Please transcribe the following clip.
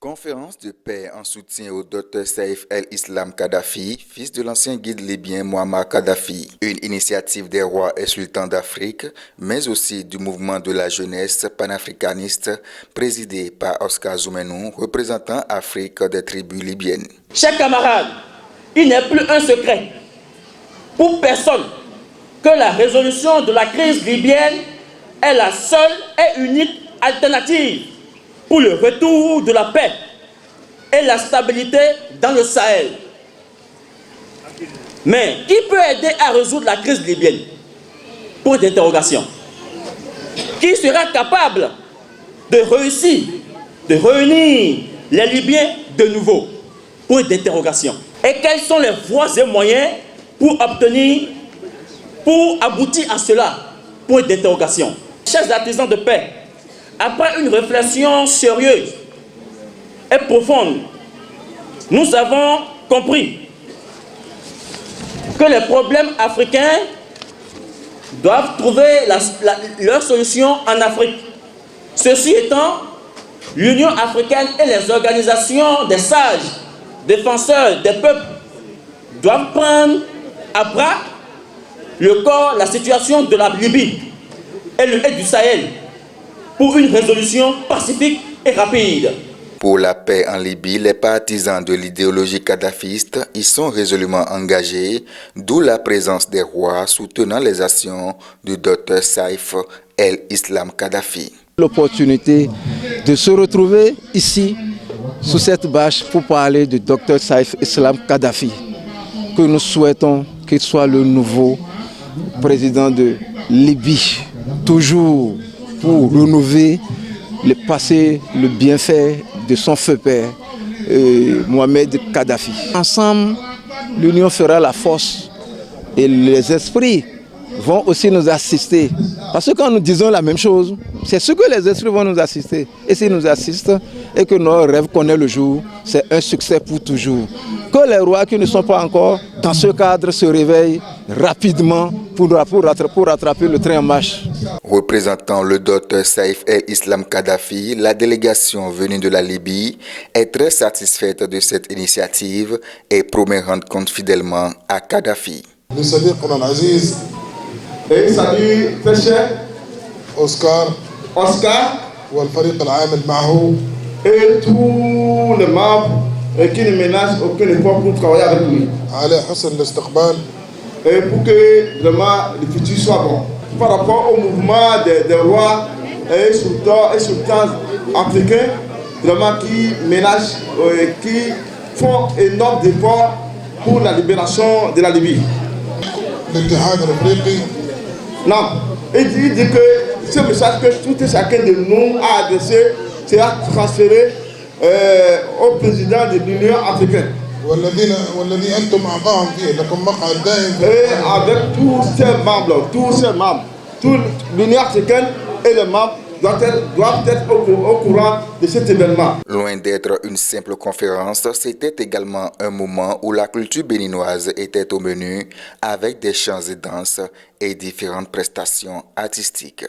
Conférence de paix en soutien au Dr Saif el-Islam Kadhafi, fils de l'ancien guide libyen Mouammar Kadhafi. Une initiative des rois et sultans d'Afrique, mais aussi du mouvement de la jeunesse panafricaniste présidé par Oscar Zoumenou, représentant Afrique des tribus libyennes. Chers camarades, il n'est plus un secret pour personne que la résolution de la crise libyenne est la seule et unique alternative pour le retour de la paix et la stabilité dans le Sahel. Mais qui peut aider à résoudre la crise libyenne? Point d'interrogation. Qui sera capable de réussir, de réunir les Libyens de nouveau? Point d'interrogation. Et quelles sont les voies et moyens pour aboutir à cela? Point d'interrogation. Chers artisans de paix, après une réflexion sérieuse et profonde, nous avons compris que les problèmes africains doivent trouver leur solution en Afrique. Ceci étant, l'Union africaine et les organisations des sages, défenseurs des peuples, doivent prendre à bras le corps la situation de la Libye et du Sahel pour une résolution pacifique et rapide. Pour la paix en Libye, les partisans de l'idéologie kadhafiste y sont résolument engagés, d'où la présence des rois soutenant les actions du Dr Saif el-Islam Kadhafi. L'opportunité de se retrouver ici, sous cette bâche, pour parler du Dr Saif el-Islam Kadhafi, que nous souhaitons qu'il soit le nouveau président de Libye, toujours pour renouveler le passé, le bienfait de son feu père, Mohamed Kadhafi. Ensemble, l'union fera la force et les esprits vont aussi nous assister. Parce que quand nous disons la même chose, c'est ce que les esprits vont nous assister. Et s'ils nous assistent et que nos rêves connaissent le jour, c'est un succès pour toujours. Que les rois qui ne sont pas encore dans ce cadre se réveillent rapidement pour rattraper le train en marche. Représentant le Dr Saif el-Islam Kadhafi, la délégation venue de la Libye est très satisfaite de cette initiative et promet rendre compte fidèlement à Kadhafi. Et salut très cher Oscar والفريق العامل معه et tous les membres qui ne ménagent aucun effort pour travailler avec lui. على حسن الاستقبال. Et pour que vraiment le futur soit bon. Par rapport au mouvement des rois et sultans africains, vraiment qui ménagent, qui font énormément d'efforts pour la libération de la Libye. الاتحاد الافريقي. Non, il dit que ce message que tout et chacun de nous a adressé sera transféré au président de l'Union africaine. والذي انتم اعضاء فيه لكم مقعد دائم. Et avec tous ces membres, toute l'Union africaine et les membres doivent être au courant de cet événement. Loin d'être une simple conférence, c'était également un moment où la culture béninoise était au menu avec des chants et danses et différentes prestations artistiques.